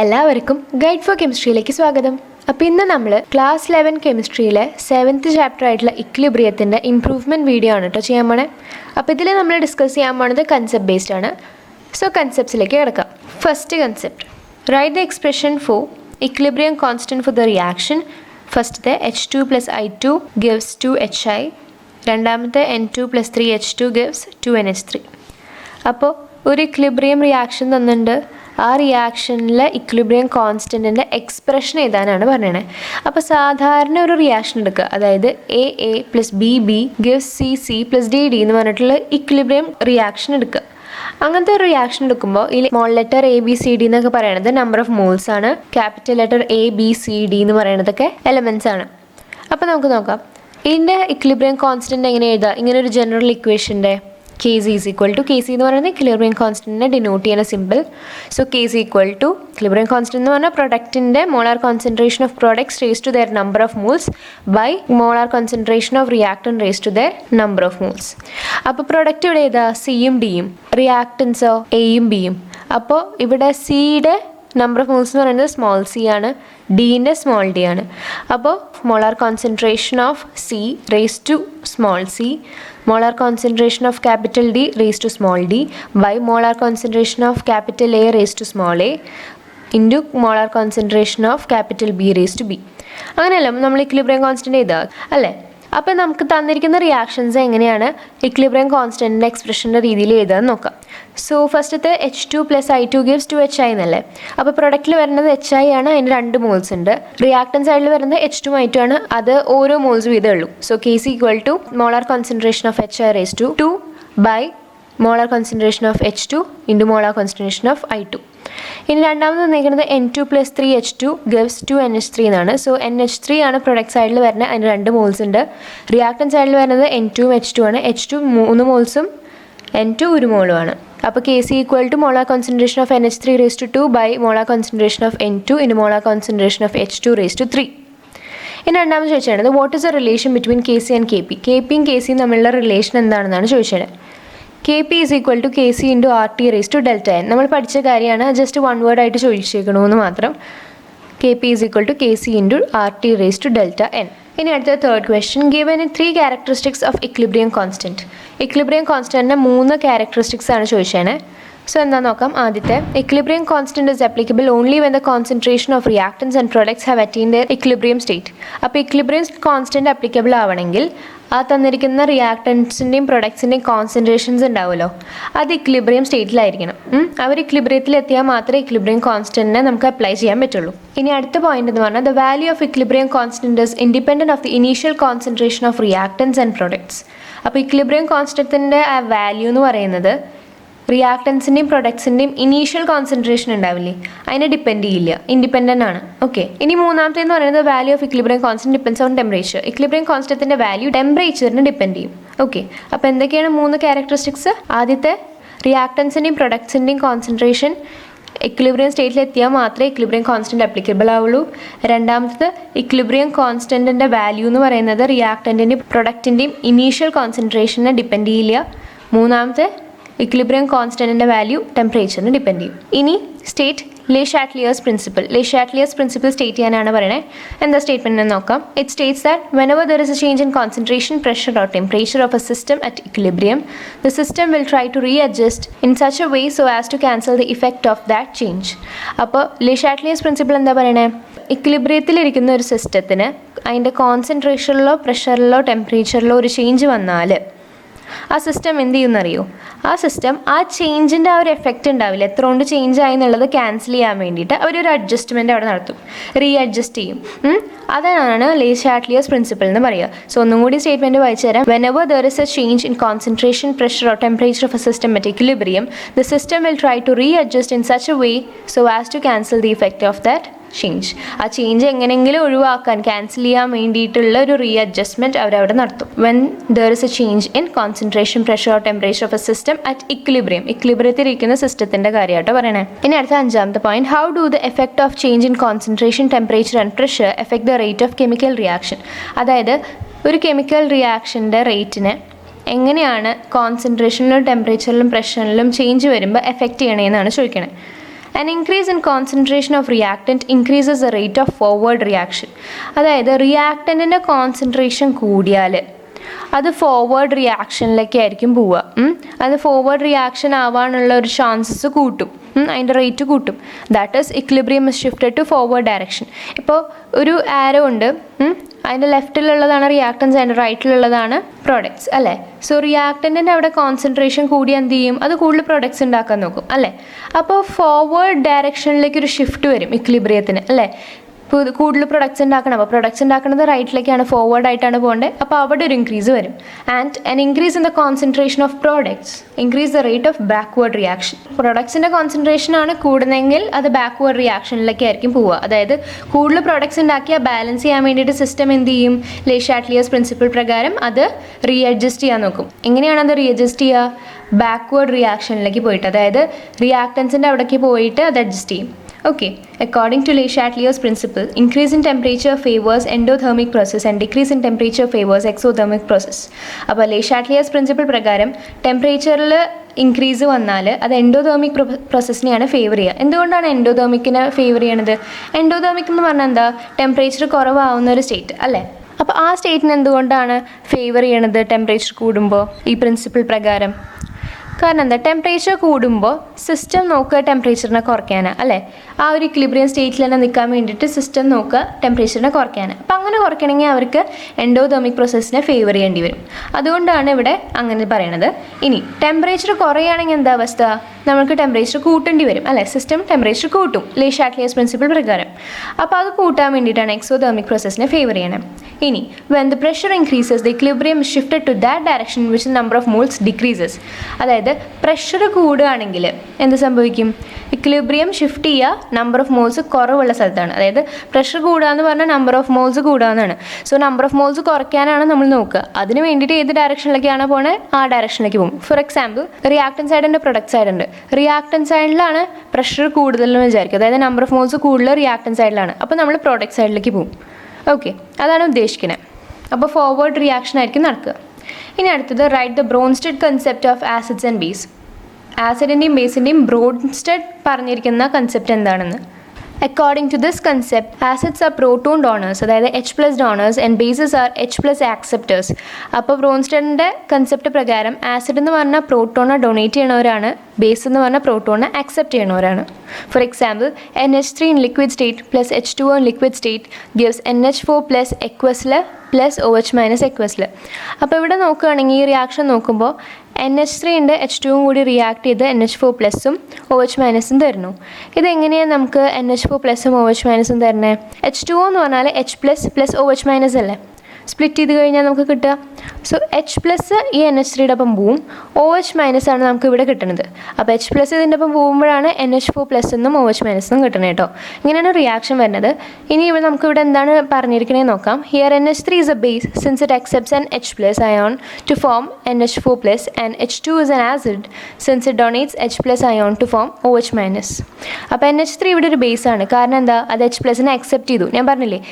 എല്ലാവർക്കും guide four കെമിസ്ട്രിയിലേക്ക് സ്വാഗതം. അപ്പോൾ ഇന്ന് നമ്മൾ ക്ലാസ് 11 കെമിസ്ട്രിയിലെ 7th ചാപ്റ്റർ ആയിട്ടുള്ള ഇക്വിലിബ്രിയത്തിൻ്റെ ഇംപ്രൂവ്മെൻറ്റ് വീഡിയോ ആണ് കേട്ടോ ചെയ്യാൻ പോണേ. അപ്പോൾ ഇതിൽ നമ്മൾ ഡിസ്കസ് ചെയ്യാൻ പോണത് കൺസെപ്റ്റ് ബേസ്ഡ് ആണ്. സോ കൺസെപ്റ്റ്സിലേക്ക് കിടക്കാം. First concept, write the expression for equilibrium constant for the reaction. ഫസ്റ്റത്തെ H2 + I2 gives 2HI, രണ്ടാമത്തെ N2 + 3H2 gives 2NH3. അപ്പോൾ ഒരു ഇക്വിലിബ്രിയം റിയാക്ഷൻ തന്നിട്ടുണ്ട്. ആ റിയാക്ഷനിലെ ഇക്വിലിബ്രിയം കോൺസ്റ്റൻറ്റിൻ്റെ എക്സ്പ്രഷൻ എഴുതാനാണ് പറയണത്. അപ്പോൾ സാധാരണ ഒരു റിയാക്ഷൻ എടുക്കുക, അതായത് A + B gives C + D എന്ന് പറഞ്ഞിട്ടുള്ള ഇക്വിലിബ്രിയം റിയാക്ഷൻ എടുക്കുക. അങ്ങനത്തെ ഒരു റിയാക്ഷൻ എടുക്കുമ്പോൾ ഈ സ്മോൾ ലെറ്റർ ABCD എന്നൊക്കെ പറയണത് നമ്പർ ഓഫ് മോൾസ് ആണ്. ക്യാപിറ്റൽ ലെറ്റർ ABCD എന്ന് പറയുന്നതൊക്കെ എലമെൻറ്റ്സ് ആണ്. അപ്പോൾ നമുക്ക് നോക്കാം ഇതിൻ്റെ ഇക്വിലിബ്രിയം കോൺസ്റ്റൻറ്റ് എങ്ങനെ എഴുതുക. ഇങ്ങനെ ഒരു ജനറൽ ഇക്വേഷൻ്റെ Kc എന്ന് പറയുന്നത് ഇക്വിലിബ്രിയം കോൺസ്റ്റൻറ്റിനെ ഡിനോട്ട് ചെയ്യുന്ന simple. So Kc equilibrium constant എന്ന് പറഞ്ഞാൽ പ്രൊഡക്റ്റിൻ്റെ molar concentration of products raise to their number of moles by molar concentration of reactant raise to their number of moles. അപ്പോൾ പ്രൊഡക്റ്റ് ഇവിടെ ഏതാ സിയും ഡിയും, റിയാക്ടൻസോ എയും ബിയും. അപ്പോൾ ഇവിടെ സിയുടെ നമ്പർ ഓഫ് മോൾസ് എന്ന് പറയുന്നത് സ്മോൾ സി ആണ്, ഡീൻ്റെ സ്മോൾ ഡി ആണ്. അപ്പോൾ molar concentration of c raise to small c, molar concentration of capital D raised to small d by molar concentration of capital A raised to small a into molar concentration of capital B raised to B. അങ്ങനെയല്ല നമ്മൾ equilibrium constant ചെയ്താൽ അല്ലേ. അപ്പോൾ നമുക്ക് തന്നിരിക്കുന്ന reactions എങ്ങനെയാണ് equilibrium കോൺസ്റ്റൻറ്റിൻ്റെ എക്സ്പ്രഷൻ്റെ രീതിയിൽ എഴുതാമെന്ന് നോക്കാം. സോ ഫസ്റ്റത്തെ H2 + I2 gives 2HI എന്നല്ലേ. അപ്പോൾ പ്രൊഡക്റ്റിൽ വരുന്നത് HI ആണ്, അതിന് 2 മോൾസ് ഉണ്ട്. റിയാക്ടൻ സൈഡിൽ വരുന്നത് H2 I2 ആണ്, അത് ഓരോ മോൾസ് വീതമേ ഉള്ളൂ. So Kc molar concentration of HI raised to 2 by molar concentration of H2 into molar concentration of I2. ഇനി രണ്ടാമത് തന്നിരിക്കുന്നത് N2 + 3H2 gives 2NH3 എന്നാണ്. സോ NH3 ആണ് പ്രൊഡക്റ്റ് സൈഡിൽ വരുന്നത്, അതിന് 2 മോൾസ് ഉണ്ട്. റിയാക്ടൻ സൈഡിൽ വരുന്നത് N2 H2 ആണ്, H2 3 മോൾസും N2 1 മോളുമാണ്. അപ്പോൾ Kc molar concentration of NH3 raised to 2 by molar concentration of N2 into molar concentration of H2 raised to 3. ഇനി രണ്ടാമത് ചോദിച്ചത് what is the relation between Kc and Kp. Kpയും Kcയും തമ്മിലുള്ള relation എന്താണെന്നാണ് ചോദിച്ചത്. Kp = Kc × RT raised to Δn. നമ്മൾ പഠിച്ച കാര്യമാണ്, just one word ആയിട്ട് ചോദിച്ചേക്കണമെന്ന് മാത്രം. Kp = Kc × RT raised to Δn. ഇനി അടുത്ത third question, given in 3 characteristics of equilibrium constant. Equilibrium കോൺസ്റ്റൻറ്റിൻ്റെ 3 ക്യാരക്ടറിസ്റ്റിക്സ് ആണ് ചോദിച്ചത്. സോ എന്താ നോക്കാം. ആദ്യത്തെ, equilibrium constant is applicable only when the concentration of reactants and products have attained their equilibrium state. അപ്പോൾ equilibrium constant applicable ആവണമെങ്കിൽ ആ തന്നിരിക്കുന്ന റിയാക്ടൻസിൻ്റെയും പ്രൊഡക്ട്സിൻ്റെയും കോൺസെൻട്രേഷൻസ് ഉണ്ടാവുമല്ലോ, അത് ഇക്വിലിബ്രിയം സ്റ്റേറ്റിലായിരിക്കണം. അവർ ഇക്വിലിബ്രിയത്തിൽ എത്തിയാൽ മാത്രമേ ഇക്വിലിബ്രിയം കോൺസ്റ്റൻറ്റിനെ നമുക്ക് അപ്ലൈ ചെയ്യാൻ പറ്റുള്ളൂ. ഇനി അടുത്ത പോയിന്റ് എന്ന് പറഞ്ഞാൽ, the value of equilibrium constant is independent of the initial concentration of reactants and products. അപ്പോൾ ഇക്വിലിബ്രിയം കോൺസ്റ്റൻറ്റിൻ്റെ ആ വാല്യൂ എന്ന് പറയുന്നത് റിയാക്ടൻസിൻ്റെയും പ്രൊഡക്ട്സിൻ്റെയും ഇനീഷ്യൽ കോൺസെൻട്രേഷൻ ഉണ്ടാവില്ലേ, അതിനെ ഡിപ്പെൻഡ് ചെയ്യില്ല, ഇൻഡിപെൻഡൻ്റ് ആണ്. ഓക്കെ. ഇനി മൂന്നാമത്തെ എന്ന് പറയുന്നത് value of equilibrium constant depends on temperature. Equilibrium കോൺസ്റ്റൻറ്റിൻ്റെ വാല്യൂ ടെമ്പറേച്ചറിനെ ഡിപ്പെൻഡ് ചെയ്യും. ഓക്കെ. അപ്പോൾ എന്തൊക്കെയാണ് 3 ക്യാരക്ടറിസ്റ്റിക്സ്? ആദ്യത്തെ, റിയാക്ടൻസിൻ്റെയും പ്രൊഡക്ട്സിൻ്റെയും കോൺസെൻട്രേഷൻ ഇക്വിലിബ്രിയം സ്റ്റേറ്റിൽ എത്തിയാൽ മാത്രമേ ഇക്വിലിബ്രിയം കോൺസ്റ്റൻറ്റ് അപ്ലിക്കബിൾ ആവുള്ളൂ. രണ്ടാമത്തത്, ഇക്വിലിബ്രിയം കോൺസ്റ്റൻറ്റിൻ്റെ വാല്യൂ എന്ന് പറയുന്നത് റിയാക്ടൻറ്റിൻ്റെയും പ്രൊഡക്റ്റിൻ്റെയും ഇനീഷ്യൽ കോൺസെൻട്രേഷനെ ഡിപ്പെൻഡ് ചെയ്യില്ല. മൂന്നാമത്തെ, ഇക്വിലിബ്രിയം കോൺസ്റ്റൻറ്റിൻ്റെ വാല്യൂ ടെമ്പറേച്ചറിന് ഡിപ്പെൻഡ് ചെയ്യും. ഇനി state Le Chatelier's principle. Le Chatelier's principle state ചെയ്യാനാണ് പറയുന്നത്. എന്താ സ്റ്റേറ്റ്മെൻറ്റ് എന്ന് നോക്കാം. It States that whenever there is a change in concentration, pressure or temperature of a system at equilibrium, the system will try to readjust in such a way so as to cancel the effect of that change. അപ്പോൾ Le Chatelier's principle എന്താ പറയുന്നത്? ഇക്വിലിബ്രിയത്തിലിരിക്കുന്ന ഒരു സിസ്റ്റത്തിന് അതിൻ്റെ കോൺസെൻട്രേഷനിലോ പ്രഷറിലോ ടെമ്പറേച്ചറിലോ ഒരു change വന്നാൽ ആ system എന്ത് ചെയ്യുമെന്നറിയോ? ആ സിസ്റ്റം ആ ചേഞ്ചിൻ്റെ ആ ഒരു എഫക്റ്റ് ഉണ്ടാവില്ല, എത്ര കൊണ്ട് ചേഞ്ച് ആയി എന്നുള്ളത് ക്യാൻസൽ ചെയ്യാൻ വേണ്ടിയിട്ട് അവരൊരു അഡ്ജസ്റ്റ്മെൻറ്റ് അവിടെ നടത്തും, റീഅഡ്ജസ്റ്റ് ചെയ്യും. അതാണ് Le Chatelier's principle എന്ന് പറയുക. സോ ഒന്നും കൂടി സ്റ്റേറ്റ്മെൻറ്റ് വായിച്ചു തരാം. Whenever there is a change in concentration, pressure or temperature of a system at equilibrium, the system will try to readjust in such a way so as to cancel the effect of that change. ആ change എങ്ങനെയെങ്കിലും ഒഴിവാക്കാൻ, cancel ചെയ്യാൻ വേണ്ടിയിട്ടുള്ള ഒരു readjustment അവരവിടെ നടത്തും. When there is a change in concentration, pressure or temperature of a system at equilibrium. ഇക്വിലിബ്രിയത്തിൽ ഇരിക്കുന്ന സിസ്റ്റത്തിൻ്റെ കാര്യമായിട്ട് പറയണേ. ഇനി അടുത്ത അഞ്ചാമത്തെ point, how do the effect of change in concentration, temperature and pressure affect the rate of chemical reaction. അതായത് ഒരു കെമിക്കൽ റിയാക്ഷൻ്റെ റേറ്റിനെ എങ്ങനെയാണ് കോൺസെൻട്രേഷനിലും ടെമ്പറേച്ചറിലും പ്രഷറിലും ചേഞ്ച് വരുമ്പോൾ എഫക്റ്റ് ചെയ്യണേന്നാണ് ചോദിക്കണേ. An increase in concentration of reactant increases the rate of forward reaction. അതായത് റിയാക്റ്റൻറ്റിൻ്റെ concentration കൂടിയാൽ അത് forward റിയാക്ഷനിലേക്കായിരിക്കും പോവുക. അത് ഫോർവേഡ് റിയാക്ഷൻ ആവാനുള്ള ഒരു ചാൻസസ് കൂട്ടും, അതിൻ്റെ റേറ്റ് കൂട്ടും. That is equilibrium is shifted to forward direction. ഇപ്പോൾ ഒരു ആരോ ഉണ്ട്, അതിൻ്റെ ലെഫ്റ്റിലുള്ളതാണ് റിയാക്റ്റൻസ്, അതിൻ്റെ റൈറ്റിലുള്ളതാണ് പ്രോഡക്ട്സ് അല്ലേ. സോ റിയാക്റ്റൻറ്റിൻ്റെ അവിടെ കോൺസെൻട്രേഷൻ കൂടി എന്ത് ചെയ്യും, അത് കൂടുതൽ പ്രോഡക്ട്സ് ഉണ്ടാക്കാൻ നോക്കും അല്ലേ. അപ്പോൾ ഫോർവേഡ് ഡയറക്ഷനിലേക്ക് ഒരു ഷിഫ്റ്റ് വരും ഇക്വിലിബ്രിയത്തിന് അല്ലേ. കൂടുതൽ പ്രൊഡക്ട്സ് ഉണ്ടാക്കണം, അപ്പോൾ പ്രൊഡക്ട്സ് ഉണ്ടാക്കുന്നത് റൈറ്റിലേക്കാണ്, ഫോർവേഡ് ആയിട്ടാണ് പോകേണ്ടത്. അപ്പോൾ അവിടെ ഒരു ഇൻക്രീസ് വരും. And an increase in the concentration of products increase the rate of backward reaction. പ്രൊഡക്ട്സിൻ്റെ കോൺസെൻട്രേഷനാണ് കൂടുന്നതെങ്കിൽ അത് ബാക്ക്വേർഡ് റിയാക്ഷനിലേക്കായിരിക്കും പോവുക. അതായത് കൂടുതൽ പ്രൊഡക്ട്സ് ഉണ്ടാക്കിയാൽ ബാലൻസ് ചെയ്യാൻ വേണ്ടിയിട്ട് സിസ്റ്റം എന്ത് ചെയ്യും, ലേ ഷാറ്റ്ലിയേഴ്സ് പ്രിൻസിപ്പിൾ പ്രകാരം അത് റീഅഡ്ജസ്റ്റ് ചെയ്യാൻ നോക്കും. എങ്ങനെയാണ് അത് റീഅഡ്ജസ്റ്റ് ചെയ്യുക, ബാക്ക്വേർഡ് റിയാക്ഷനിലേക്ക് പോയിട്ട്, അതായത് റിയാക്റ്റൻസിൻ്റെ അവിടേക്ക് പോയിട്ട് അത് അഡ്ജസ്റ്റ് ചെയ്യും. Okay, according to Le Chatelier's principle, increase in temperature favors endothermic process and decrease in temperature favors exothermic process. അപ്പോൾ Le Chatelier's principle പ്രകാരം ടെമ്പറേച്ചറിൽ ഇൻക്രീസ് വന്നാൽ അത് എൻഡോതേർമിക് പ്രോസസ്സിനെയാണ് ഫേവർ ചെയ്യുക. എന്തുകൊണ്ടാണ് എൻഡോതേർമിക്കിനെ ഫേവർ ചെയ്യണത്? എൻഡോതേർമിക് എന്ന് പറഞ്ഞാൽ എന്താ, ടെമ്പറേച്ചർ കുറവാകുന്ന ഒരു സ്റ്റേറ്റ് അല്ലേ. അപ്പോൾ ആ സ്റ്റേറ്റിന് എന്തുകൊണ്ടാണ് ഫേവർ ചെയ്യണത് ടെമ്പറേച്ചർ കൂടുമ്പോൾ ഈ പ്രിൻസിപ്പിൾ പ്രകാരം? കാരണം എന്താ, ടെമ്പറേച്ചർ കൂടുമ്പോൾ സിസ്റ്റം നോക്കുക ടെമ്പറേച്ചറിനെ കുറയ്ക്കാനാണ് അല്ലേ. ആ ഒരു ഇക്വിലിബ്രിയം സ്റ്റേറ്റിൽ തന്നെ നിൽക്കാൻ വേണ്ടിയിട്ട് സിസ്റ്റം നോക്കുക ടെമ്പറേച്ചറിനെ കുറയ്ക്കാനാണ്. അപ്പം അങ്ങനെ കുറയ്ക്കണമെങ്കിൽ അവർക്ക് എൻഡോതേർമിക് പ്രോസസ്സിനെ ഫേവർ ചെയ്യേണ്ടി വരും. അതുകൊണ്ടാണ് ഇവിടെ അങ്ങനെ പറയണത്. ഇനി ടെമ്പറേച്ചർ കുറയുകയാണെങ്കിൽ എന്താ അവസ്ഥ, നമുക്ക് ടെമ്പറേച്ചർ കൂട്ടേണ്ടി വരും അല്ലേ. സിസ്റ്റം ടെമ്പറേച്ചർ കൂട്ടും ലേ ഷാറ്റ്ലിയേഴ്സ് പ്രിൻസിപ്പിൾ പ്രകാരം. അപ്പോൾ അത് കൂട്ടാൻ വേണ്ടിയിട്ടാണ് എക്സോതേർമിക് പ്രോസസ്സിനെ ഫേവർ ചെയ്യണം. ഇനി when the pressure increases the equilibrium is shifted to that direction in which the number of moles decreases. അതായത് പ്രഷർ കൂടുകയാണെങ്കിൽ എന്ത് സംഭവിക്കും, ഇക്വിലിബ്രിയം ഷിഫ്റ്റ് ചെയ്യുക നമ്പർ ഓഫ് മോൾസ് കുറവുള്ള സ്ഥലത്താണ്. അതായത് പ്രഷർ കൂടുക എന്ന് പറഞ്ഞാൽ നമ്പർ ഓഫ് മോൾസ് കൂടുകയെന്നാണ്. സോ നമ്പർ ഓഫ് മോൾസ് കുറയ്ക്കാനാണ് നമ്മൾ നോക്കുക. അതിന് വേണ്ടിയിട്ട് ഏത് ഡയറക്ഷനിലേക്കാണ് പോകണത്, ആ ഡയറക്ഷനിലേക്ക് പോകും. ഫോർ എക്സാമ്പിൾ റിയാക്ടൻ സൈഡിൻ്റെ പ്രൊഡക്റ്റ് സൈഡ് ഉണ്ട്. റിയാക്ടൻ സൈഡിലാണ് പ്രഷർ കൂടുതലെന്ന് വിചാരിക്കും, അതായത് നമ്പർ ഓഫ് മോൾസ് കൂടുതൽ റിയാക്ടൻ സൈഡിലാണ്. അപ്പോൾ നമ്മൾ പ്രോഡക്റ്റ് സൈഡിലേക്ക് പോകും. ഓക്കെ, അതാണ് ഉദ്ദേശിക്കുന്നത്. അപ്പോൾ ഫോർവേഡ് റിയാക്ഷൻ ആയിരിക്കും നടക്കുക. ഇനി അടുത്തത് write the Bronsted concept of acids and base. ആസിഡിൻ്റെയും ബേസിൻ്റെയും ബ്രോൺസ്റ്റഡ് പറഞ്ഞിരിക്കുന്ന കൺസെപ്റ്റ് എന്താണെന്ന്. According to this concept, acids are proton donors, അതായത് H+ donors, and bases are H+ acceptors. അപ്പോൾ ബ്രോൺസ്റ്റഡിൻ്റെ കൺസെപ്റ്റ് പ്രകാരം ആസിഡ് എന്ന് പറഞ്ഞാൽ പ്രോട്ടോണെ ഡൊണേറ്റ് ചെയ്യണവരാണ്, ബേസ് എന്ന് പറഞ്ഞാൽ പ്രോട്ടോണെ അക്സെപ്റ്റ് ചെയ്യണവരാണ്. For example NH3 in liquid state plus H2O in liquid state gives NH4 plus aqueous plus OH minus aqueous. അപ്പോൾ ഇവിടെ നോക്കുകയാണെങ്കിൽ ഈ റിയാക്ഷൻ നോക്കുമ്പോൾ NH3 ഉണ്ട്, H2 കൂടി റിയാക്ട് ചെയ്ത് NH4 പ്ലസും OH മൈനസും തരുന്നു. ഇതെങ്ങനെയാണ് നമുക്ക് NH4 പ്ലസും OH മൈനസും തരണേ? H2O എന്ന് പറഞ്ഞാൽ H+ പ്ലസ് OH മൈനസ് അല്ലേ, സ്പ്ലിറ്റ് ചെയ്ത് കഴിഞ്ഞാൽ നമുക്ക് കിട്ടുക. സോ H+ ഈ NH3യുടെ ഒപ്പം പോവും, OH മൈനസ് ആണ് നമുക്ക് ഇവിടെ കിട്ടുന്നത്. അപ്പോൾ H+ ഇതിൻ്റെ ഒപ്പം പോകുമ്പോഴാണ് NH4 പ്ലസ് എന്നും OH മൈനസ് എന്നും കിട്ടണേ കേട്ടോ. ഇങ്ങനെയാണ് റിയാക്ഷൻ വരുന്നത്. ഇനി ഇവിടെ നമുക്കിവിടെ എന്താണ് പറഞ്ഞിരിക്കണേന്ന് നോക്കാം. Here NH3 is a base since it accepts an H+ ion to form NH4 plus and H2 is an acid since it donates H+ ion to form OH minus. അപ്പോൾ NH3 ഇവിടെ ഒരു base ആണ്. കാരണം എന്താ, അത് H+നെ accept ചെയ്തു. ഞാൻ പറഞ്ഞില്ലേ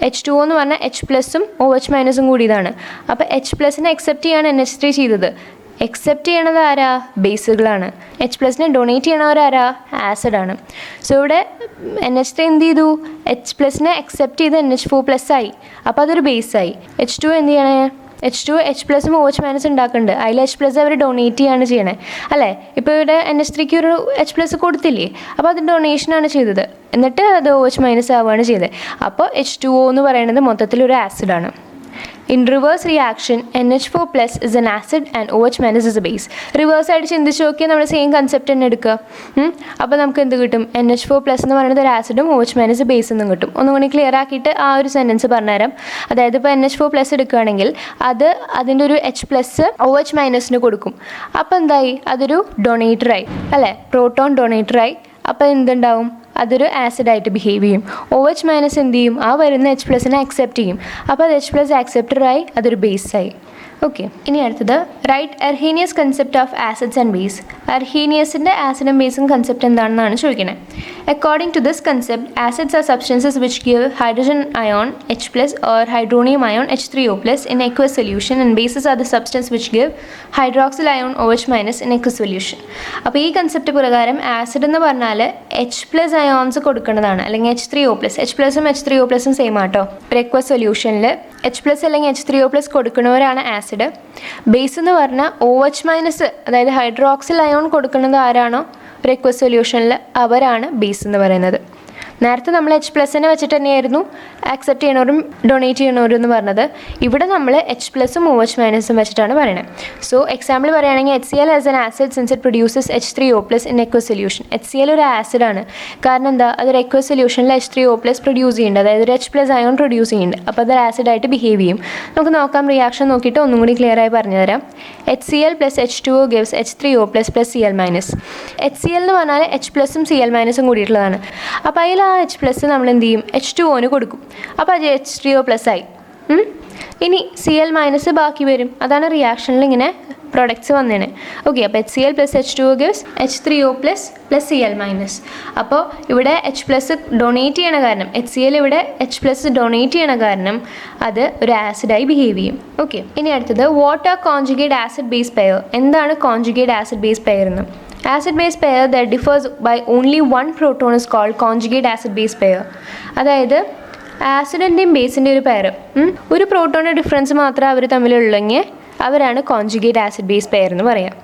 H2O എന്ന് പറഞ്ഞാൽ H+ഉം OH മൈനസും കൂടിയതാണ്. അപ്പോൾ H+നെ അക്സെപ്റ്റ് ചെയ്യാണ് NH3 ചെയ്തത്. അക്സെപ്റ്റ് ചെയ്യണത് ആരാ, ബേസുകളാണ്. H+നെ ഡൊണേറ്റ് ചെയ്യണവരാരാ, ആസിഡാണ്. സോ ഇവിടെ NH3 എന്ത് ചെയ്തു, H+നെ അക്സെപ്റ്റ് ചെയ്ത് NH4 പ്ലസ് ആയി. അപ്പോൾ അതൊരു ബേസായി. H2 എന്ത് ചെയ്യണേ, H2 H+ഉം OH മൈനസ് ഉണ്ടാക്കുന്നുണ്ട്. അതിൽ H+ അവർ ഡൊണേറ്റ് ചെയ്യാണ് ചെയ്യണേ അല്ലേ. ഇപ്പോൾ ഇവിടെ NH3ക്ക് ഒരു H+ കൊടുത്തില്ലേ, അപ്പോൾ അത് ഡൊണേഷനാണ് ചെയ്തത്, എന്നിട്ട് അത് OH മൈനസ് ആവുകയാണ് ചെയ്തത്. അപ്പോൾ H2O എന്ന് പറയുന്നത് മൊത്തത്തിലൊരു ആസിഡാണ്. In reverse reaction, NH4 plus is an acid and OH minus is a base. Reverse ആയിട്ട് ചിന്തിച്ച് നോക്കിയാൽ നമ്മൾ സെയിം കൺസെപ്റ്റ് തന്നെ എടുക്കുക. അപ്പോൾ നമുക്ക് എന്ത് കിട്ടും, NH4 പ്ലസ് എന്ന് പറയുന്നത് ഒരു ആസിഡും OH മൈനസ് ബേസ് എന്നും കിട്ടും. ഒന്നും കൂടി ക്ലിയർ ആക്കിയിട്ട് ആ ഒരു സെൻറ്റൻസ് പറഞ്ഞുതരാം. അതായത് ഇപ്പോൾ NH4 പ്ലസ് എടുക്കുകയാണെങ്കിൽ അത് അതിൻ്റെ ഒരു H+ OH മൈനസിന് കൊടുക്കും. അപ്പോൾ എന്തായി, അതൊരു ഡൊണേറ്ററായി അല്ലേ, പ്രോട്ടോൺ ഡൊണേറ്ററായി. അപ്പോൾ എന്തുണ്ടാവും, അതൊരു ആസിഡായിട്ട് ബിഹേവ് ചെയ്യും. OH മൈനസ് എന്ത് ചെയ്യും, ആ വരുന്ന H+നെ അക്സെപ്റ്റ് ചെയ്യും. അപ്പോൾ അത് H+ ആക്സെപ്റ്ററായി, അതൊരു ബേസായി. ഓക്കെ, ഇനി അടുത്തത് write Arrhenius concept of acids and base. അർഹീനിയസിൻ്റെ ആസിഡും ബേസും കൺസെപ്റ്റ് എന്താണെന്നാണ് ചോദിക്കുന്നത്. According to this concept, acids are substances which give hydrogen ion H+ or hydronium ion H3O+ in aqueous solution, and bases are the substance which give hydroxyl ion OH- in aqueous solution. അപ്പോൾ ഈ concept പ്രകാരം acid എന്ന് പറഞ്ഞാൽ H+ ions കൊടുക്കുന്നതാണ്, അല്ലെങ്കിൽ H3O+. H+ഉം H3O+ഉം same ആട്ടോ. ഒരു aqueous സൊല്യൂഷനിൽ H+ അല്ലെങ്കിൽ H3O+ കൊടുക്കുന്നവരാണ് ആസിഡ്. ബേസ് എന്ന് പറഞ്ഞാൽ OH-, അതായത് ഹൈഡ്രോക്സിൽ അയോൺ കൊടുക്കുന്നത് ആരാണോ ഒരു aqueous സൊല്യൂഷനിൽ, അവരാണ് ബേസ് എന്ന് പറയുന്നത്. നേരത്തെ നമ്മൾ H+നെ വെച്ചിട്ട് തന്നെയായിരുന്നു ആക്സെപ്റ്റ് ചെയ്യണവരും ഡൊണേറ്റ് ചെയ്യണവരും എന്ന് പറഞ്ഞത്. ഇവിടെ നമ്മൾ H+ഉം OH- വെച്ചിട്ടാണ് പറയുന്നത്. സോ എക്സാമ്പിൾ പറയുകയാണെങ്കിൽ HCl as an acid since it produces H3O+ in aqueous solution. HCl ഒരു ആസിഡാണ്, കാരണം എന്താ, അതൊരു aqueous സൊല്യൂഷനിൽ H3O+ പ്രൊഡ്യൂസ് ചെയ്യുന്നുണ്ട്, അതായത് ഒരു H+ അയോൺ പ്രൊഡ്യൂസ് ചെയ്യുന്നുണ്ട്. അപ്പോൾ അതൊരു ആസിഡായിട്ട് ബിഹേവ് ചെയ്യും. നമുക്ക് നോക്കാം, റിയാക്ഷൻ നോക്കിയിട്ട് ഒന്നും കൂടി ക്ലിയർ ആയി പറഞ്ഞുതരാം. HCl + H2O gives H3O+ + Cl-. HCl എന്ന് പറഞ്ഞാൽ H+ഉം Cl- കൂടിയിട്ടുള്ളതാണ്. അപ്പോൾ അതിൽ ആ H+ നമ്മൾ എന്ത് ചെയ്യും, H2O കൊടുക്കും. അപ്പോൾ അത് H3O+ ആയി. ഇനി Cl- ബാക്കി വരും, അതാണ് റിയാക്ഷനിൽ ഇങ്ങനെ പ്രൊഡക്ട്സ് വന്നേനെ. ഓക്കെ, അപ്പോൾ HCl + H2O gives H3O+ + Cl-. അപ്പോൾ ഇവിടെ H+ ഡൊണേറ്റ് ചെയ്യണ കാരണം, HCl ഇവിടെ H+ ഡൊണേറ്റ് ചെയ്യണ കാരണം അത് ഒരു ആസിഡായി ബിഹേവ് ചെയ്യും. ഓക്കെ, ഇനി അടുത്തത് what are conjugate acid base pair. എന്താണ് കോൺജുഗേറ്റ് ആസിഡ് ബേസ് പെയർ എന്ന്? Acid-base pair that differs by only one proton is called conjugate acid-base pair. അതായത് ആസിഡിൻ്റെയും ബേസിൻ്റെയും ഒരു പെയർ, ഒരു പ്രോട്ടോണിൻ്റെ ഡിഫറൻസ് മാത്രമേ അവർ തമ്മിലുള്ളെങ്കിൽ അവരാണ് കോൺജുഗേറ്റ് ആസിഡ് ബേസ് പെയർ എന്ന് പറയാം.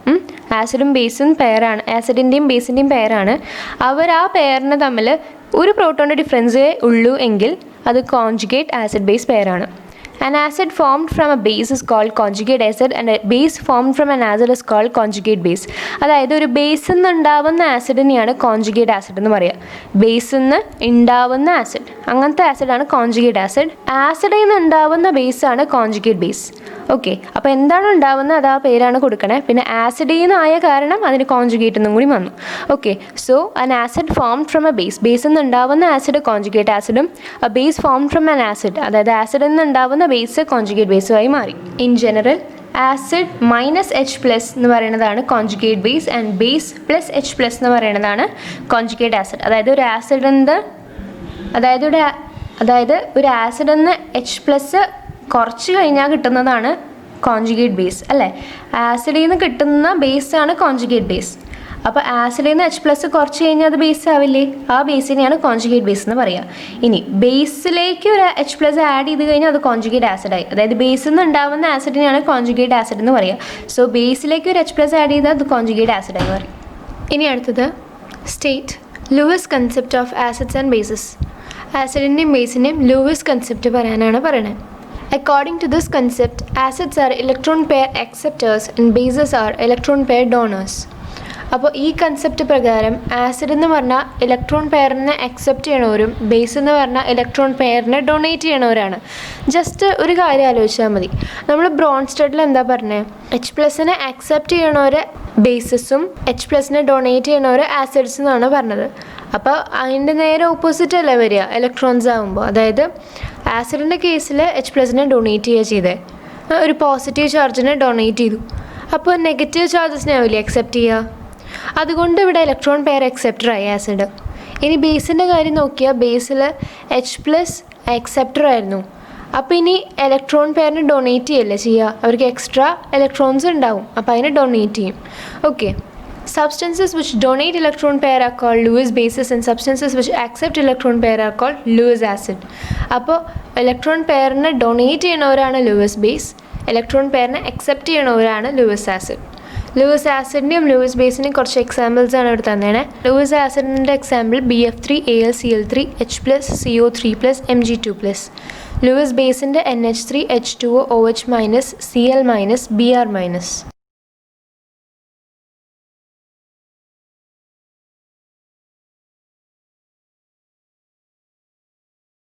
ആസിഡും ബേസും പെയറാണ്, ആസിഡിൻ്റെയും ബേസിൻ്റെയും പെയറാണ്. അവർ ആ പെയറിന് തമ്മിൽ ഒരു പ്രോട്ടോണിൻ്റെ ഡിഫറൻസേ ഉള്ളൂ എങ്കിൽ അത് കോൺജുഗേറ്റ് ആസിഡ് ബേസ് പെയറാണ്. An acid formed from a base is called conjugate acid, and a base formed from an acid is called conjugate base. അതായത് ഒരു ബേസിൽ നിന്ന് ഉണ്ടാവുന്ന ആസിഡിനെയാണ് കോൺജുഗേറ്റ് ആസിഡ് എന്ന് പറയുക. ബേസിൽ നിന്ന് ഉണ്ടാവുന്ന ആസിഡ്, അങ്ങനത്തെ ആസിഡാണ് കോൺജുഗേറ്റ് ആസിഡ്. ആസിഡിൽ നിന്ന് ഉണ്ടാവുന്ന ബേസാണ് കോൺജുഗേറ്റ് ബേസ്. ഓക്കെ, അപ്പോൾ എന്താണ് ഉണ്ടാവുന്നത് അത് ആ പേരാണ് കൊടുക്കണേ. പിന്നെ ആസിഡിൽ നിന്നായ കാരണം അതിന് കോൺജുഗേറ്റ് എന്നും കൂടി വന്നു. Okay, so an acid formed from a base, ബേസിൽ നിന്ന് ഉണ്ടാവുന്ന ആസിഡ് കോൺജുഗേറ്റ് ആസിഡും, a base formed from an acid, അതായത് ആസിഡിൽ നിന്ന് ഉണ്ടാവുന്ന ബേസ് കോൺജുഗേറ്റ് ബേസുമായി മാറി. ഇൻ ജനറൽ ആസിഡ് -H+ എന്ന് പറയുന്നതാണ് conjugate base, and base +H+ എന്ന് പറയുന്നതാണ് കോൺജുഗേറ്റ് ആസിഡ്. അതായത് ഒരു ആസിഡിൻ്റെ ഒരു ആസിഡിന്ന് H+ കുറച്ച് കഴിഞ്ഞാൽ കിട്ടുന്നതാണ് കോൺജുഗേറ്റ് ബേസ്, അല്ലേ? ആസിഡിൽ നിന്ന് കിട്ടുന്ന ബേസാണ് കോൺജുഗേറ്റ് ബേസ്. അപ്പോൾ ആസിഡിൽ നിന്ന് H+ കുറച്ച് കഴിഞ്ഞാൽ അത് ബേസ് ആവില്ലേ? ആ ബേസിനെയാണ് കോൺജുഗേറ്റ് ബേസ് എന്ന് പറയുക. ഇനി ബേസിലേക്ക് ഒരു H+ ആഡ് ചെയ്ത് കഴിഞ്ഞാൽ അത് കോൺജുഗേറ്റ് ആസിഡായി. അതായത് ബേസിൽ നിന്ന് ഉണ്ടാവുന്ന ആസിഡിനെയാണ് കോൺജുഗേറ്റ് ആസിഡ് എന്ന് പറയുക. സോ ബേസിലേക്ക് ഒരു H+ ആഡ് ചെയ്താൽ അത് കോൺജുഗേറ്റ് ആസിഡായി പറയും. ഇനി അടുത്തത് state Lewis concept of acids and bases. ആസിഡിൻ്റെയും ബേസിൻ്റെയും ലൂയിസ് കൺസെപ്റ്റ് പറയാനാണ് പറയുന്നത്. According to this concept, acids are electron pair acceptors and bases are electron pair donors. അപ്പോൾ ഈ കൺസെപ്റ്റ് പ്രകാരം ആസിഡ് എന്ന് പറഞ്ഞാൽ ഇലക്ട്രോൺ പെയറിനെ അക്സെപ്റ്റ് ചെയ്യണവരും ബേസ് എന്ന് പറഞ്ഞാൽ ഇലക്ട്രോൺ പെയറിനെ ഡൊണേറ്റ് ചെയ്യണവരാണ്. ജസ്റ്റ് ഒരു കാര്യം ആലോചിച്ചാൽ മതി. നമ്മൾ ബ്രോൺസ്റ്റഡിൽ എന്താ പറഞ്ഞത്? H+നെ അക്സെപ്റ്റ് ചെയ്യണവർ ബേസസും H+നെ ഡൊണേറ്റ് ചെയ്യണവർ ആസിഡ്സ് എന്നാണ് പറഞ്ഞത്. അപ്പോൾ അതിൻ്റെ നേരെ ഓപ്പോസിറ്റ് അല്ലേ വരിക ഇലക്ട്രോൺസ് ആകുമ്പോൾ. അതായത് ആസിഡിൻ്റെ കേസിൽ H+നെ ഡൊണേറ്റ് ചെയ്യുക ചെയ്തേ, ഒരു പോസിറ്റീവ് ചാർജിനെ ഡൊണേറ്റ് ചെയ്തു. അപ്പോൾ നെഗറ്റീവ് ചാർജസിനെ ആവില്ലേ അക്സെപ്റ്റ് ചെയ്യുക. അതുകൊണ്ട് ഇവിടെ ഇലക്ട്രോൺ പെയർ അക്സെപ്റ്ററായി ആസിഡ്. ഇനി ബേസിൻ്റെ കാര്യം നോക്കിയാൽ ബേസിൽ H+ അക്സെപ്റ്റർ ആയിരുന്നു. അപ്പോൾ ഇനി ഇലക്ട്രോൺ പെയറിന് ഡൊണേറ്റ് ചെയ്യല്ലേ ചെയ്യുക, അവർക്ക് എക്സ്ട്രാ ഇലക്ട്രോൺസ് ഉണ്ടാവും, അപ്പോൾ അതിനെ ഡൊണേറ്റ് ചെയ്യും. Okay, substances which donate electron pair are called Lewis bases, and substances which accept electron pair are called Lewis acid. അപ്പോൾ ഇലക്ട്രോൺ പെയറിനെ ഡൊണേറ്റ് ചെയ്യണവരാണ് ലൂയിസ് ബേസ്, ഇലക്ട്രോൺ പെയറിനെ അക്സെപ്റ്റ് ചെയ്യണവരാണ് ലൂയിസ് ആസിഡ്. ലൂയിസ് ആസിഡിൻ്റെയും ലൂയിസ് ബേസിൻ്റെയും കുറച്ച് എക്സാമ്പിൾസ് ആണ് ഇവിടെ തന്നേനെ. ലൂയിസ് ആസിഡിൻ്റെ example BF3AlCl3 H+CO3+ Mg2+. Lewis ബേസിൻ്റെ NH3 H2O OH- Cl- Br-.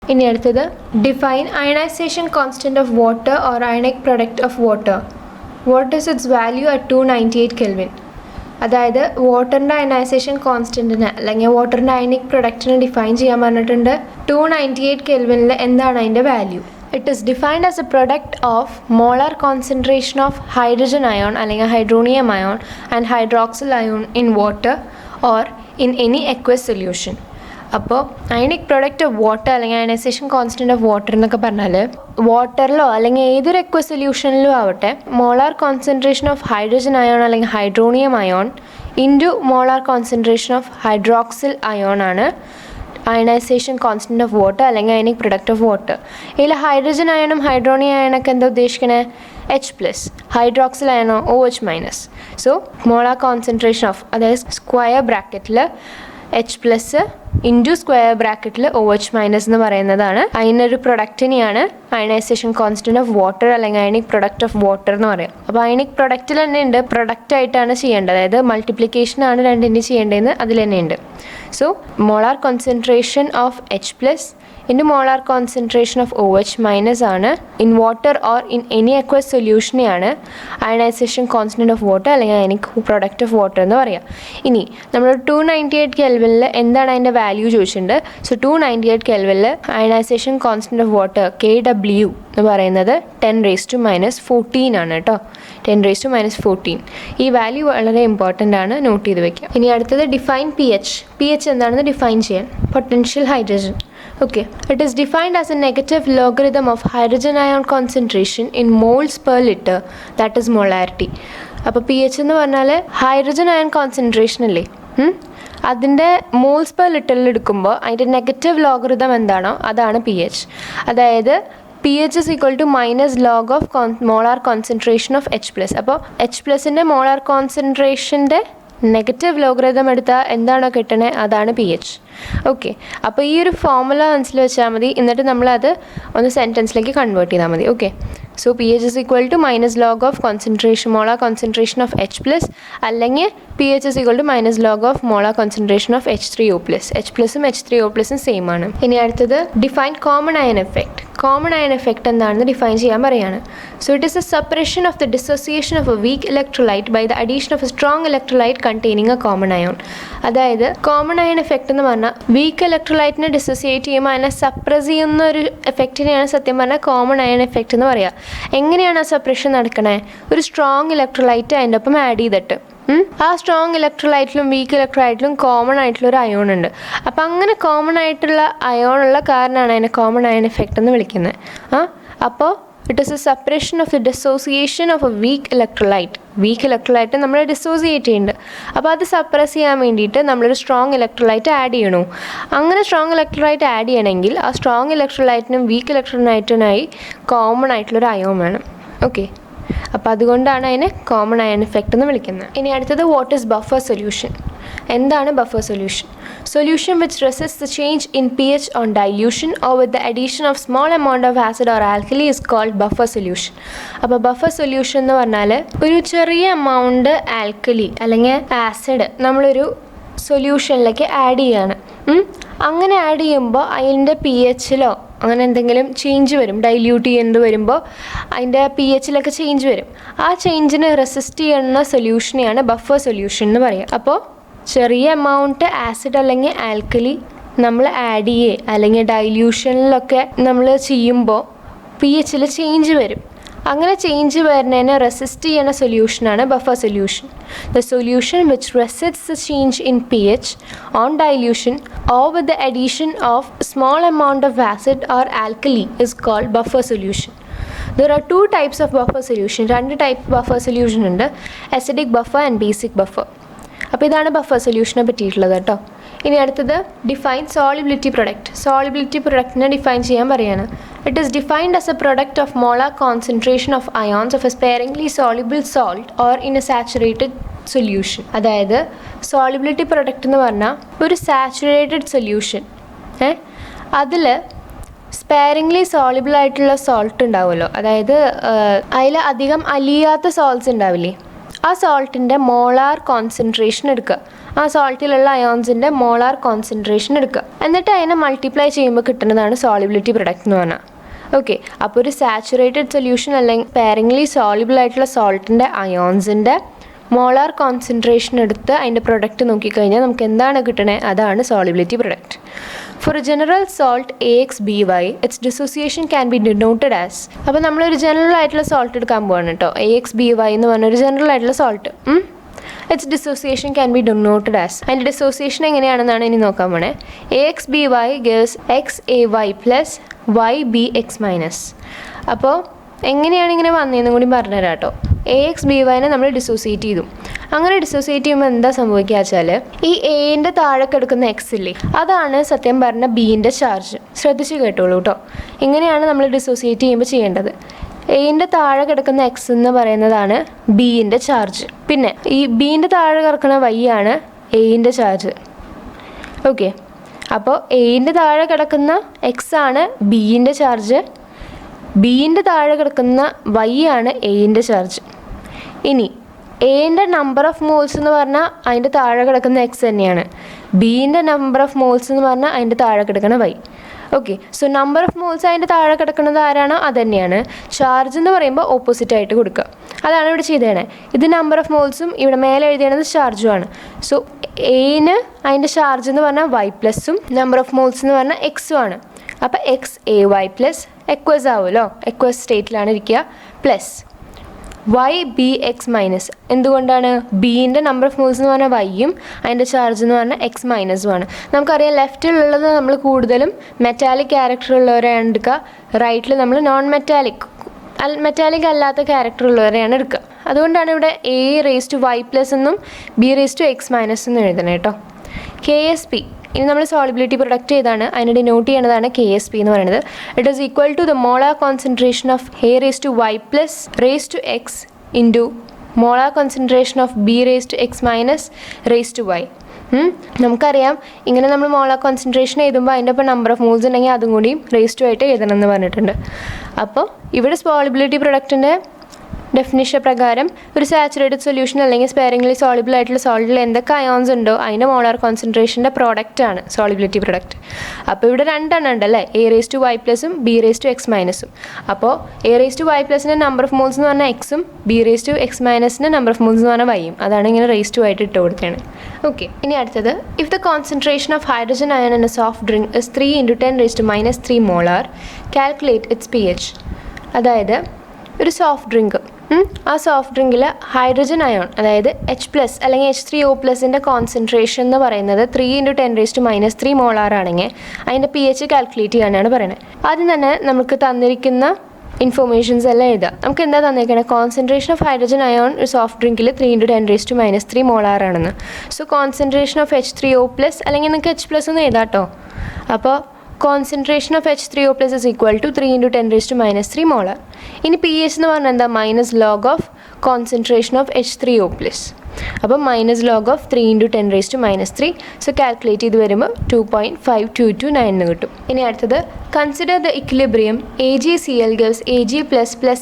ഇനി അടുത്തത് define ionisation constant of water or ionic product of water. What is its value at 298 Kelvin. അതായത് വാട്ടറിൻ്റെ അയണൈസേഷൻ കോൺസ്റ്റൻറ്റിന് അല്ലെങ്കിൽ വാട്ടറിൻ്റെ അയണിക് പ്രൊഡക്റ്റിനെ ഡിഫൈൻ ചെയ്യാൻ പറഞ്ഞിട്ടുണ്ട്. 298 Kelvinൽ എന്താണ് അതിൻ്റെ value? It is defined as a product of molar concentration of hydrogen ion അല്ലെങ്കിൽ hydronium ion and hydroxyl ion in water or in any aqueous solution. അപ്പോൾ അയണിക് പ്രൊഡക്റ്റ് ഓഫ് വാട്ടർ അല്ലെങ്കിൽ ionisation constant of water എന്നൊക്കെ പറഞ്ഞാൽ വാട്ടറിലോ അല്ലെങ്കിൽ ഏതൊരു aqueous സൊല്യൂഷനിലും ആവട്ടെ molar concentration of hydrogen ion അല്ലെങ്കിൽ hydronium ion into molar concentration of hydroxyl ion ആണ് അയണൈസേഷൻ കോൺസ്റ്റൻറ്റ് ഓഫ് വാട്ടർ അല്ലെങ്കിൽ അയണിക് പ്രൊഡക്റ്റ് ഓഫ് വാട്ടർ. ഇതിൽ ഹൈഡ്രജൻ അയണും ഹൈഡ്രോണിയം അയണൊക്കെ എന്താ ഉദ്ദേശിക്കണേ? H+, ഹൈഡ്രോക്സിൽ അയണോ OH-. So molar concentration of, അതായത് സ്ക്വയർ ബ്രാക്കറ്റിൽ H+ ഇൻറ്റു സ്ക്വയർ ബ്രാക്കറ്റിൽ OH- എന്ന് പറയുന്നതാണ് അതിനൊരു പ്രൊഡക്റ്റിനെയാണ് അയണൈസേഷൻ കോൺസ്റ്റൻറ്റ് ഓഫ് വാട്ടർ അല്ലെങ്കിൽ അയണിക് പ്രൊഡക്റ്റ് ഓഫ് വാട്ടർ എന്ന് പറയും. അപ്പോൾ അയണിക് പ്രൊഡക്റ്റിൽ തന്നെ ഉണ്ട് പ്രൊഡക്റ്റായിട്ടാണ് ചെയ്യേണ്ടത്, അതായത് മൾട്ടിപ്ലിക്കേഷനാണ് രണ്ടിൻ്റെ ചെയ്യേണ്ടതെന്ന് അതിൽ തന്നെ ഉണ്ട്. So molar concentration of H+ into molar concentration of OH- ആണ് in water or in any aqueous സൊല്യൂഷനെയാണ് അയണൈസേഷൻ കോൺസ്റ്റൻറ്റ് ഓഫ് വാട്ടർ അല്ലെങ്കിൽ അയണിക് പ്രൊഡക്റ്റ് ഓഫ് വാട്ടർ എന്ന് പറയാം. ഇനി നമ്മൾ 298 കെൽവിനിൽ എന്താണ് അതിൻ്റെ വാല്യൂ ചോദിച്ചിട്ടുണ്ട്. സോ 298 കെൽവിനിൽ ionisation constant of water KW എന്ന് പറയുന്നത് 10⁻⁻14 ആണ് കേട്ടോ. 10⁻⁻14 ഈ വാല്യൂ വളരെ ഇമ്പോർട്ടൻ്റ് ആണ്, നോട്ട് ചെയ്ത് വെക്കുക. ഇനി അടുത്തത് ഡിഫൈൻ pH. pH എന്താണെന്ന് ഡിഫൈൻ ചെയ്യാൻ. Potential hydrogen. Okay, it is defined as a negative logarithm of hydrogen ion concentration in moles per liter, that is molarity. അപ്പോൾ pH എന്ന് പറഞ്ഞാൽ ഹൈഡ്രജൻ അയൺ കോൺസെൻട്രേഷൻ അല്ലേ, അതിൻ്റെ മോൾസ് പെർ ലിറ്ററിൽ എടുക്കുമ്പോൾ അതിൻ്റെ negative logarithm എന്താണോ അതാണ് pH. അതായത് pH is equal to minus log of molar concentration of H+. അപ്പോൾ H+ൻ്റെ മോളാർ കോൺസെൻട്രേഷൻ്റെ നെഗറ്റീവ് ലോഗറിതം എടുത്താൽ എന്താണോ കിട്ടണേ അതാണ് pH. ഓക്കെ, അപ്പോൾ ഈ ഒരു ഫോർമുല മനസ്സിൽ വെച്ചാൽ മതി, എന്നിട്ട് നമ്മളത് ഒന്ന് സെൻറ്റൻസിലേക്ക് കൺവേർട്ട് ചെയ്താൽ മതി. Okay, so pH is equal to minus log of concentration molar concentration of H+, അല്ലെങ്കിൽ pH is equal to minus log of molar concentration of H3O+. H+ഉം H3O+ഉം സെയിം ആണ്. ഇനി അടുത്തത് define common ion effect. Common ion effect എന്താണെന്ന് define ചെയ്യാൻ പറയാണ്. So it is a separation of the dissociation of a weak electrolyte by the addition of a strong electrolyte containing a common ion. അതായത് common ion effect എന്ന് പറഞ്ഞാൽ week ഇലക്ട്രോലൈറ്റിനെ dissociate ചെയ്യുമ്പോൾ അതിനെ suppress ചെയ്യുന്ന ഒരു എഫക്റ്റിനെയാണ് സത്യം പറഞ്ഞാൽ കോമൺ അയൺ എഫക്റ്റ് എന്ന് പറയുക. എങ്ങനെയാണ് ആ സെപ്പറേഷൻ നടക്കണേ? ഒരു സ്ട്രോങ് ഇലക്ട്രോലൈറ്റ് അതിൻ്റെ ഒപ്പം ആഡ് ചെയ്തിട്ട് ആ സ്ട്രോങ് ഇലക്ട്രോലൈറ്റിലും വീക്ക് ഇലക്ട്രോലൈറ്റിലും കോമൺ ആയിട്ടുള്ള ഒരു അയോൺ ഉണ്ട്. അപ്പം അങ്ങനെ കോമൺ ആയിട്ടുള്ള അയോൺ ഉള്ള കാരണമാണ് അതിനെ കോമൺ അയൺ എഫക്റ്റ് എന്ന് വിളിക്കുന്നത്. അപ്പോൾ it is A separation of the dissociation of a weak electrolyte. Week electrolyte നമ്മൾ ഡിസോസിയേറ്റ് ചെയ്യുന്നുണ്ട്. അപ്പോൾ അത് സപ്രസ് ചെയ്യാൻ വേണ്ടിയിട്ട് നമ്മളൊരു സ്ട്രോങ് ഇലക്ട്രോലൈറ്റ് ആഡ് ചെയ്യണു. അങ്ങനെ സ്ട്രോങ് ഇലക്ട്രോലൈറ്റ് ആഡ് ചെയ്യണമെങ്കിൽ ആ സ്ട്രോങ് ഇലക്ട്രോലൈറ്റിനും വീക്ക് ഇലക്ട്രോലൈറ്റിനായി കോമൺ ആയിട്ടുള്ളൊരു അയോൺ വേണം. ഓക്കെ, അപ്പോൾ അതുകൊണ്ടാണ് അതിനെ കോമൺ അയൺ എഫക്റ്റ് എന്ന് വിളിക്കുന്നത്. ഇനി അടുത്തത് വാട്ട് ഈസ് ബഫർ സൊല്യൂഷൻ. എന്താണ് buffer solution? Solution which resist the change in pH on dilution or with the addition of small amount of acid or alkali is called buffer solution. അപ്പോൾ buffer solution എന്ന് പറഞ്ഞാൽ ഒരു ചെറിയ amount alkali അല്ലെങ്കിൽ acid നമ്മളൊരു സൊല്യൂഷനിലേക്ക് add ചെയ്യാണ്. അങ്ങനെ add ചെയ്യുമ്പോൾ അതിൻ്റെ pHലോ അങ്ങനെ എന്തെങ്കിലും ചേഞ്ച് വരും. ഡൈല്യൂട്ട് ചെയ്യേണ്ടി വരുമ്പോൾ അതിൻ്റെ pHലൊക്കെ ചേഞ്ച് വരും. ആ ചേഞ്ചിനെ റെസിസ്റ്റ് ചെയ്യുന്ന സൊല്യൂഷനെയാണ് ബഫർ സൊല്യൂഷൻ എന്ന് പറയുക. അപ്പോൾ ചെറിയ എമൗണ്ട് ആസിഡ് അല്ലെങ്കിൽ ആൽക്കലി നമ്മൾ ആഡ് ചെയ്യുക അല്ലെങ്കിൽ ഡൈല്യൂഷനിലൊക്കെ നമ്മൾ ചെയ്യുമ്പോൾ pHൽ ചേഞ്ച് വരും. അങ്ങനെ ചേഞ്ച് വരുന്നതിനെ റെസിസ്റ്റ് ചെയ്യുന്ന സൊല്യൂഷനാണ് buffer solution. The solution which resist the change in pH on dilution or with the addition of small amount of acid or alkali is called buffer solution. There are two types of buffer solution. രണ്ട് type buffer solution ഉണ്ട്, acidic buffer and basic buffer. അപ്പോൾ ഇതാണ് buffer സൊല്യൂഷനെ പറ്റിയിട്ടുള്ളത് കേട്ടോ. ഇനി അടുത്തത് define solubility product. Solubility പ്രൊഡക്റ്റിനെ define ചെയ്യാൻ പറയാണ്. It is defined as a product of molar concentration of ions of a sparingly soluble salt or in a saturated solution. അതായത് സോളിബിലിറ്റി പ്രൊഡക്റ്റ് എന്ന് പറഞ്ഞാൽ ഒരു സാച്ചുറേറ്റഡ് സൊല്യൂഷൻ, അതിൽ സ്പെയറിംഗ്ലി സോളിബിൾ ആയിട്ടുള്ള സോൾട്ട് ഉണ്ടാവുമല്ലോ, അതായത് അതിൽ അധികം അലിയാത്ത സോൾട്ട്സ് ഉണ്ടാവില്ലേ, ആ സോൾട്ടിൻ്റെ മോളാർ കോൺസെൻട്രേഷൻ എടുക്കുക. ആ സോൾട്ടിലുള്ള അയോൺസിൻ്റെ മോളാർ കോൺസെൻട്രേഷൻ എടുക്കുക. എന്നിട്ട് അതിനെ മൾട്ടിപ്ലൈ ചെയ്യുമ്പോൾ കിട്ടുന്നതാണ് സോളിബിലിറ്റി പ്രൊഡക്റ്റ് എന്ന് പറഞ്ഞാൽ. ഓക്കെ, അപ്പോൾ ഒരു സാച്ചുറേറ്റഡ് സൊല്യൂഷൻ അല്ലെങ്കിൽ സ്പെയറിംഗ്ലി സോളിബിൾ ആയിട്ടുള്ള സോൾട്ടിൻ്റെ അയോൺസിൻ്റെ മോളാർ കോൺസെൻട്രേഷൻ എടുത്ത് അതിൻ്റെ പ്രൊഡക്റ്റ് നോക്കിക്കഴിഞ്ഞാൽ നമുക്ക് എന്താണ് കിട്ടണേ, അതാണ് solubility product. For a general salt AXBY, its dissociation can be denoted as. അപ്പോൾ നമ്മളൊരു ജനറൽ ആയിട്ടുള്ള സോൾട്ട് എടുക്കാൻ പോവാണ് കേട്ടോ. AXBY എന്ന് പറഞ്ഞൊരു ജനറൽ ആയിട്ടുള്ള salt. Its dissociation can be denoted as. അതിൻ്റെ ഡിസോസിയേഷൻ എങ്ങനെയാണെന്നാണ് ഇനി നോക്കാൻ പോണേ. AXBY gives XAY plus YBX minus. അപ്പോൾ എങ്ങനെയാണ് ഇങ്ങനെ വന്നതെന്നും കൂടി പറഞ്ഞുതരാം കേട്ടോ. AXBYനെ നമ്മൾ ഡിസോസിയേറ്റ് ചെയ്തു. അങ്ങനെ ഡിസോസിയേറ്റ് ചെയ്യുമ്പോൾ എന്താ സംഭവിക്കുക വെച്ചാൽ ഈ എൻ്റെ താഴെ കിടക്കുന്ന എക്സ് ഇല്ലേ, അതാണ് സത്യം പറഞ്ഞ ബീൻ്റെ ചാർജ്. ശ്രദ്ധിച്ച് കേട്ടോളൂ കേട്ടോ. ഇങ്ങനെയാണ് നമ്മൾ ഡിസോസിയേറ്റ് ചെയ്യുമ്പോൾ ചെയ്യേണ്ടത്. എൻ്റെ താഴെ കിടക്കുന്ന എക്സ് എന്ന് പറയുന്നതാണ് ബീൻ്റെ ചാർജ്. പിന്നെ ഈ ബീൻ്റെ താഴെ കിടക്കുന്ന വൈ ആണ് എൻ്റെ ചാർജ്. ഓക്കെ, അപ്പോൾ എൻ്റെ താഴെ കിടക്കുന്ന എക്സ് ആണ് ബീൻ്റെ ചാർജ്, ബീൻ്റെ താഴെ കിടക്കുന്ന വൈ ആണ് എൻ്റെ ചാർജ്. ഇനി എൻ്റെ നമ്പർ ഓഫ് മോൾസ് എന്ന് പറഞ്ഞാൽ അതിൻ്റെ താഴെ കിടക്കുന്ന എക്സ് തന്നെയാണ്, ബീൻ്റെ നമ്പർ ഓഫ് മോൾസ് എന്ന് പറഞ്ഞാൽ അതിൻ്റെ താഴെ കിടക്കുന്ന y. Okay, so number of moles അതിൻ്റെ താഴെ കിടക്കുന്നത് ആരാണോ അത് തന്നെയാണ്. ചാർജ് എന്ന് പറയുമ്പോൾ ഓപ്പോസിറ്റ് ആയിട്ട് കൊടുക്കുക. അതാണ് ഇവിടെ ചെയ്തേണേ. ഇത് നമ്പർ ഓഫ് മോൾസും ഇവിടെ മേലെ എഴുതിയത് ചാർജുമാണ്. സോ എന് അതിൻ്റെ ചാർജ് എന്ന് പറഞ്ഞാൽ വൈ പ്ലസും നമ്പർ ഓഫ് മോൾസ് എന്ന് പറഞ്ഞാൽ എക്സും ആണ്. അപ്പോൾ XAY പ്ലസ് എക്വസ് ആവുമല്ലോ, എക്വസ് സ്റ്റേറ്റിലാണ് ഇരിക്കുക, പ്ലസ് YBX മൈനസ്. എന്തുകൊണ്ടാണ്? ബീൻ്റെ നമ്പർ ഓഫ് മോൾസ് എന്ന് പറഞ്ഞാൽ വൈയും അതിൻ്റെ ചാർജ് എന്ന് പറഞ്ഞാൽ എക്സ് മൈനസുമാണ്. നമുക്കറിയാം ലെഫ്റ്റിലുള്ളത് നമ്മൾ കൂടുതലും മെറ്റാലിക് ക്യാരക്ടർ ഉള്ളവരെയാണ് എടുക്കുക, റൈറ്റിൽ നമ്മൾ നോൺ മെറ്റാലിക് അല്ലാത്ത ക്യാരക്ടർ ഉള്ളവരെയാണ് എടുക്കുക. അതുകൊണ്ടാണ് ഇവിടെ A⁻Y പ്ലസ് എന്നും B⁻X മൈനസ് എന്നും എഴുതണം കേട്ടോ. KSP ഇനി നമ്മൾ സോളിബിലിറ്റി പ്രൊഡക്റ്റ് ചെയ്താണ്, അതിനെ ഡിനോട്ട് ചെയ്യേണ്ടതാണ് KSP എന്ന് പറയുന്നത്. It is equal to the molar concentration of A⁻Y plus raised-to-X into molar concentration of B⁻X minus raised-to-Y. നമുക്കറിയാം ഇങ്ങനെ നമ്മൾ മോളാർ കോൺസെൻട്രേഷൻ എഴുതുമ്പോൾ അതിൻ്റെ ഒപ്പം നമ്പർ ഓഫ് മോൾസ് ഉണ്ടെങ്കിൽ അതും കൂടി raised to ആയിട്ട് എഴുതണം എന്ന് പറഞ്ഞിട്ടുണ്ട്. അപ്പോൾ ഇവിടെ സോളിബിലിറ്റി പ്രൊഡക്റ്റിൻ്റെ ഡെഫിനിഷൻ പ്രകാരം ഒരു സാച്ചുറേറ്റഡ് സൊല്യൂഷൻ അല്ലെങ്കിൽ സ്പെയറിംഗ്ലി സോളിബിൾ ആയിട്ടുള്ള സോൾട്ടിൽ എന്തൊക്കെ അയോൺസ് ഉണ്ടോ അതിൻ്റെ മോളാർ കോൺസെൻട്രേഷൻ്റെ പ്രോഡക്റ്റാണ് സോളിബിലിറ്റി പ്രൊഡക്റ്റ്. അപ്പോൾ ഇവിടെ രണ്ടെണ്ണം ഉണ്ടല്ലേ, A⁻Y പ്ലസും B⁻X മൈനസും. അപ്പോൾ A⁻Y പ്ലസിൻ്റെ നമ്പർ ഓഫ് മോൾസ് എന്ന് പറഞ്ഞാൽ എക്സും B⁻X മൈനസിൻ്റെ നമ്പർ ഓഫ് മോൾസ് എന്ന് പറഞ്ഞാൽ വൈയും. അതാണ് ഇങ്ങനെ raised to ആയിട്ട് ഇട്ട് കൊടുത്തതാണ്. ഓക്കെ, ഇനി അടുത്തത്, if the concentration of hydrogen iron in A soft drink is 3 × 10⁻³ molar, calculate it's pH. അതായത് ഒരു സോഫ്റ്റ് ഡ്രിങ്ക്, ആ സോഫ്റ്റ് ഡ്രിങ്കിൽ ഹൈഡ്രജൻ അയോൺ അതായത് H+ അല്ലെങ്കിൽ H3O+ൻ്റെ കോൺസെൻട്രേഷൻ എന്ന് പറയുന്നത് 3 × 10⁻³ മോളാർ ആണെങ്കിൽ അതിൻ്റെ pH കാൽക്കുലേറ്റ് ചെയ്യാനാണ് പറയുന്നത്. ആദ്യം തന്നെ നമുക്ക് തന്നിരിക്കുന്ന ഇൻഫോർമേഷൻസ് എല്ലാം എഴുതുക. നമുക്ക് എന്താ തന്നിരിക്കുന്നത്? കോൺസെൻട്രേഷൻ ഓഫ് ഹൈഡ്രജൻ അയോൺ ഒരു സോഫ്റ്റ് ഡ്രിങ്കിൽ 3 × 10⁻³ മോളാർ ആണെന്ന്. സോ കോൺസെൻട്രേഷൻ ഓഫ് H3O+ അല്ലെങ്കിൽ നിങ്ങൾക്ക് H+ എന്ന് എഴുതാം കേട്ടോ. അപ്പോൾ concentration of H3O+ is equal to 3 × 10⁻³ molar. ഇനി pH എന്ന് പറഞ്ഞാൽ എന്താ? Minus log of concentration of H3O+. അപ്പോൾ minus log of 3 × 10⁻³. So calculate ചെയ്ത് വരുമ്പോൾ 2.5229 എന്ന് കിട്ടും. ഇനി അടുത്തത്, consider the equilibrium AgCl gives Ag++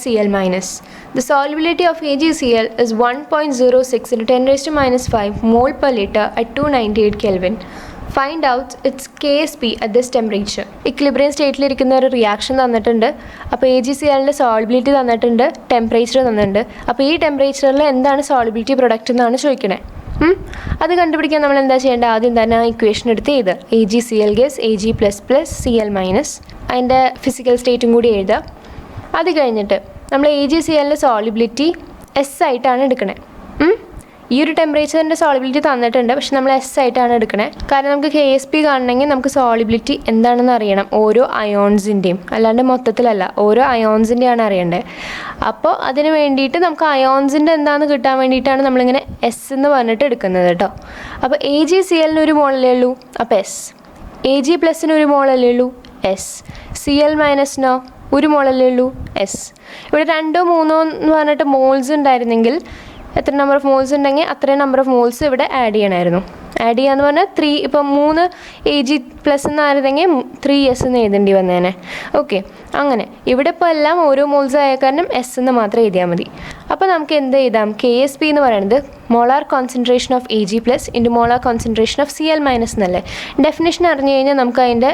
Cl-. The solubility of AgCl is 1.06 × 10⁻⁵ mole per liter at 298 Kelvin. Find out its KSP at this temperature. Equilibrium സ്റ്റേറ്റിലിരിക്കുന്ന ഒരു reaction തന്നിട്ടുണ്ട്. അപ്പോൾ AgClൻ്റെ സോളിബിലിറ്റി തന്നിട്ടുണ്ട്, ടെമ്പറേച്ചർ തന്നിട്ടുണ്ട്. അപ്പോൾ ഈ ടെമ്പറേച്ചറിൽ എന്താണ് സോളിബിലിറ്റി പ്രൊഡക്റ്റ് എന്നാണ് ചോദിക്കണേ. അത് കണ്ടുപിടിക്കാൻ നമ്മൾ എന്താ ചെയ്യേണ്ടത്? ആദ്യം തന്നെ ആ ഇക്വേഷൻ എടുത്ത് എഴുതുക. AgCl gives Ag++ Cl-. അതിൻ്റെ ഫിസിക്കൽ സ്റ്റേറ്റും കൂടി എഴുതുക. അത് കഴിഞ്ഞിട്ട് നമ്മൾ AgClൻ്റെ സോളിബിലിറ്റി S ആയിട്ടാണ് എടുക്കണേ. ഈ ഒരു ടെമ്പറേച്ചറിൻ്റെ സോളിബിലിറ്റി തന്നിട്ടുണ്ട്, പക്ഷെ നമ്മൾ S ആയിട്ടാണ് എടുക്കണേ. കാരണം നമുക്ക് KSP കാണണമെങ്കിൽ നമുക്ക് സോളിബിലിറ്റി എന്താണെന്ന് അറിയണം, ഓരോ അയോൺസിൻ്റെയും, അല്ലാണ്ട് മൊത്തത്തിലല്ല, ഓരോ അയോൺസിൻ്റെയാണ് അറിയേണ്ടത്. അപ്പോൾ അതിന് വേണ്ടിയിട്ട് നമുക്ക് അയോൺസിൻ്റെ എന്താണെന്ന് കിട്ടാൻ വേണ്ടിയിട്ടാണ് നമ്മളിങ്ങനെ S എന്ന് പറഞ്ഞിട്ട് എടുക്കുന്നത് കേട്ടോ. അപ്പോൾ AgClന് ഒരു മോളല്ലേ ഉള്ളൂ, അപ്പോൾ S. Ag+ന് ഒരു മോളല്ലേ ഉള്ളൂ, S. Cl- ഒരു മോളല്ലേ ഉള്ളൂ, S. ഇവിടെ 2 3 എന്ന് പറഞ്ഞിട്ട് മോൾസ് ഉണ്ടായിരുന്നെങ്കിൽ എത്ര നമ്പർ ഓഫ് മോൾസ് ഉണ്ടെങ്കിൽ അത്രയും നമ്പർ ഓഫ് മോൾസ് ഇവിടെ ആഡ് ചെയ്യണമായിരുന്നു. ആഡ് ചെയ്യാന്ന് പറഞ്ഞാൽ 3, ഇപ്പം 3 Ag+ എന്നായിരുന്നെങ്കിൽ 3S എന്ന് എഴുതേണ്ടി വന്നേനെ. ഓക്കെ, അങ്ങനെ ഇവിടെ ഇപ്പോൾ എല്ലാം ഓരോ മോൾസ് ആയ കാരണം എസ് എന്ന് മാത്രം എഴുതിയാൽ മതി. അപ്പോൾ നമുക്ക് എന്ത് എഴുതാം? KSP എന്ന് പറയുന്നത് molar concentration of AG plus into molar concentration of CL minus എന്നല്ലേ. ഡെഫിനേഷൻ അറിഞ്ഞു കഴിഞ്ഞാൽ നമുക്ക് അതിൻ്റെ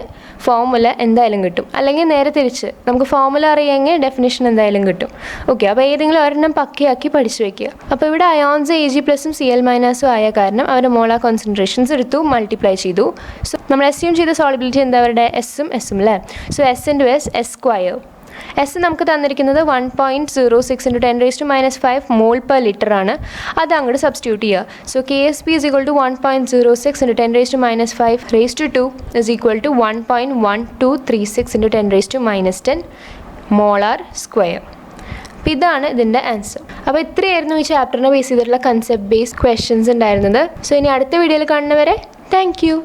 ഫോർമുല എന്തായാലും കിട്ടും. അല്ലെങ്കിൽ നേരെ തിരിച്ച് നമുക്ക് ഫോർമുല അറിയാമെങ്കിൽ ഡെഫിനേഷൻ എന്തായാലും കിട്ടും. ഓക്കെ, അപ്പോൾ ഏതെങ്കിലും ഒരെണ്ണം പക്കയാക്കി പഠിച്ചു വയ്ക്കുക. അപ്പോൾ ഇവിടെ അയോൺസ് AG പ്ലസും CL മൈനസും ആയ കാരണം അവരുടെ മോളാർ കോൺസെൻട്രേഷൻസ് എടുത്തു, മൾട്ടിപ്ലൈ ചെയ്തു. സോ നമ്മൾ അസ്യൂം ചെയ്ത സോളിബിലിറ്റി എന്താ? അവരുടെ എസും അല്ലേ. So S into S square. S നമുക്ക് തന്നിരിക്കുന്നത് 1.06 × 10⁻⁻5 മോൾ പെർ ലിറ്റർ ആണ്. അത് അങ്ങോട്ട് സബ്സ്റ്റിറ്റ്യൂട്ട് ചെയ്യുക. So KSP is equal to 1.06 × 10⁻⁵2 is equal to 1.1236 × 10⁻10 molar square. അപ്പോൾ ഇതാണ് ഇതിൻ്റെ ആൻസർ. അപ്പോൾ ഇത്രയായിരുന്നു ഈ ചാപ്റ്ററിനെ ബേസ് ചെയ്തിട്ടുള്ള കൺസെപ്റ്റ് ബേസ്ഡ് ക്വസ്റ്റ്യൻസ് ഉണ്ടായിരുന്നത്. സോ ഇനി അടുത്ത വീഡിയോയിൽ കാണുന്നവരെ താങ്ക് യു.